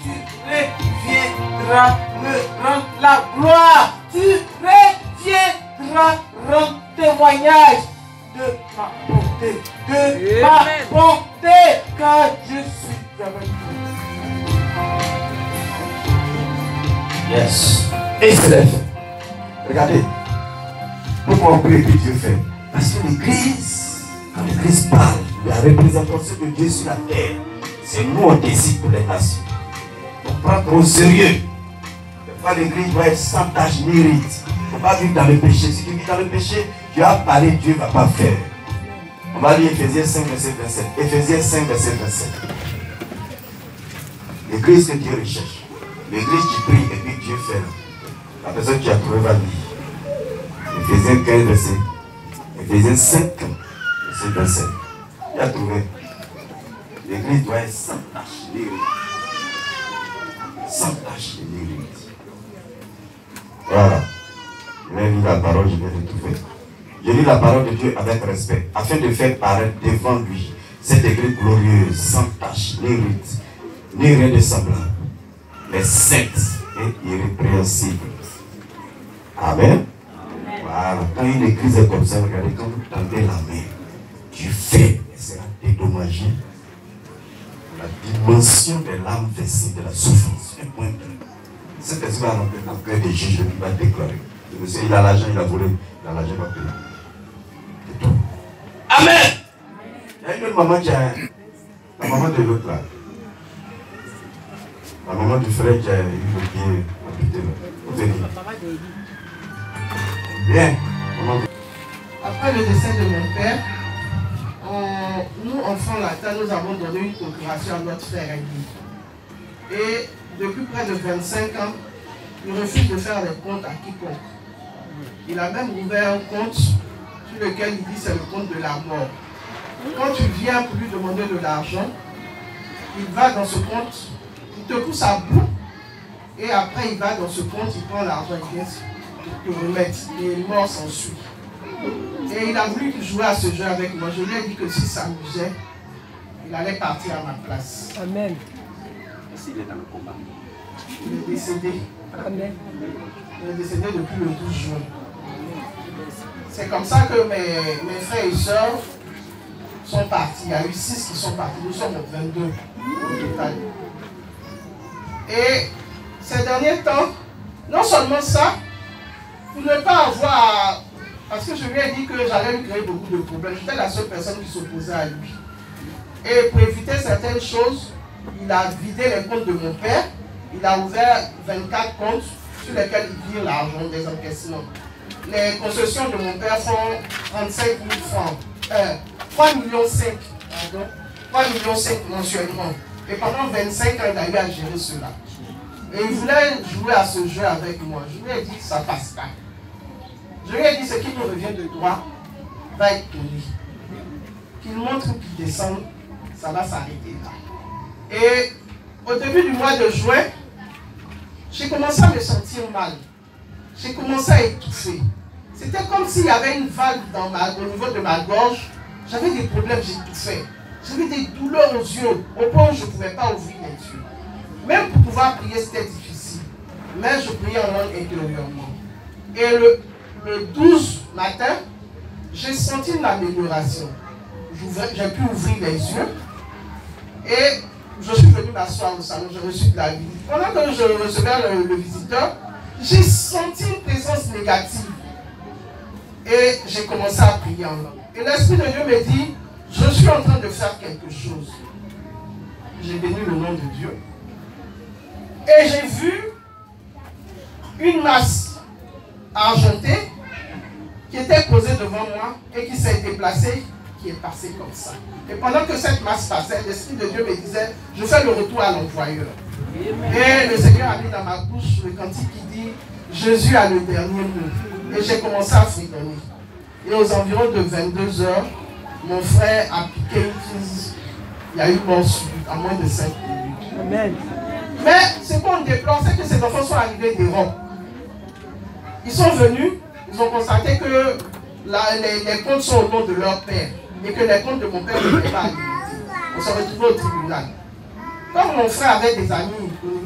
tu reviendras me rendre la gloire. Tu reviendras rendre témoignage de ma bonté. De ma bonté, car je suis avec toi. Yes. Et il se lève. Regardez. Pourquoi on prie que Dieu fait? Parce que l'Église, quand l'Église parle de la représentation de Dieu sur la terre, c'est nous on décide pour les nations. On prend trop au sérieux. L'Église doit être sans tache ni ride. Il ne faut pas vivre dans le péché. Si tu vis dans le péché, tu as parlé, Dieu ne va pas faire. On va lire Ephésiens 5, verset 27. Ephésiens 5, verset 27. L'Église que Dieu recherche. L'Église qui prie et puis Dieu fait. La personne qui a trouvé va lire. Ephésiens 15, verset. Ephésiens 5, verset 27. Il a trouvé. L'Église doit être sans tache ni ride. Sans tache ni ride. Voilà. Je vais lire la parole, je vais retrouver. Je lis la parole de Dieu avec respect, afin de faire paraître devant lui cette église glorieuse, sans tache, ni ride, ni rien de semblable, mais sainte et irrépréhensible. Amen. Voilà. Quand une église est comme ça, regardez, quand vous tendez la main, du fait, elle sera dédommagée. La dimension de l'âme versée, de la souffrance, est moindre. Cette personne va remplir le cœur des juges qui va déclarer. Le monsieur, il a l'argent, il a volé, il a l'argent, il va payer. C'est tout. Amen. Il y a une autre maman qui a la maman de l'autre là. La maman du frère qui a eu le pied amputé là. Vous venez. Bien. Maman. Après le décès de mon père, nous, enfants latins, nous avons donné une procuration à notre frère Guy. Et depuis près de 25 ans, il refuse de faire des comptes à quiconque. Il a même ouvert un compte sur lequel il dit c'est le compte de la mort. Quand tu viens pour lui demander de l'argent, il va dans ce compte, il te pousse à bout, et après il va dans ce compte, il prend l'argent, il vient te remettre, et il mort s'ensuit. Et il a voulu jouer à ce jeu avec moi. Je lui ai dit que s'il s'amusait, il allait partir à ma place. Amen. S'il est dans le combat. Il est décédé. Amen. Il est décédé depuis le 12 juin. C'est comme ça que mes frères et sœurs sont partis. Il y a eu 6 qui sont partis. Nous sommes 22 au total. Et ces derniers temps, non seulement ça, pour ne pas avoir... Parce que je lui ai dit que j'allais lui créer beaucoup de problèmes. J'étais la seule personne qui s'opposait à lui. Et pour éviter certaines choses, il a vidé les comptes de mon père. Il a ouvert 24 comptes sur lesquels il vire l'argent des encaissements. Les concessions de mon père font 35 000 francs. 3,5 millions, pardon. 3,5 millions mensuellement. Et pendant 25 ans, il a eu à gérer cela. Et il voulait jouer à ce jeu avec moi. Je lui ai dit que ça passe pas. Je lui ai dit ce qui nous revient de droit va être puni. Qu'il montre qu'il descend, ça va s'arrêter là. Et au début du mois de juin, j'ai commencé à me sentir mal. J'ai commencé à étouffer. C'était comme s'il y avait une valve au niveau de ma gorge. J'avais des problèmes, j'étouffais. J'avais des douleurs aux yeux, au point où je ne pouvais pas ouvrir les yeux. Même pour pouvoir prier, c'était difficile. Mais je priais en langue intérieurement. Et le 12 matin, j'ai senti une amélioration. J'ai pu ouvrir les yeux. Et je suis venu m'asseoir au salon, j'ai reçu de la visite. Pendant que je recevais le visiteur, j'ai senti une présence négative. Et j'ai commencé à prier en langue. Et l'Esprit de Dieu me dit, je suis en train de faire quelque chose. J'ai béni le nom de Dieu. Et j'ai vu une masse argentée qui était posée devant moi et qui s'est déplacée, qui est passée comme ça. Et pendant que cette masse passait, l'Esprit de Dieu me disait, je fais le retour à l'envoyeur. Et le Seigneur a mis dans ma bouche le cantique qui dit, Jésus a le dernier mot. Et j'ai commencé à fredonner. Et aux environs de 22 heures, mon frère a piqué une crise. Il y a eu mort subite en moins de 5 minutes. Amen. Mais ce qu'on déplore, c'est que ces enfants sont arrivés d'Europe. Ils sont venus, ils ont constaté que les comptes sont au nom de leur père et que les comptes de mon père ne pouvaient pas alimenter. On s'est retrouvés au tribunal. Comme mon frère avait des amis au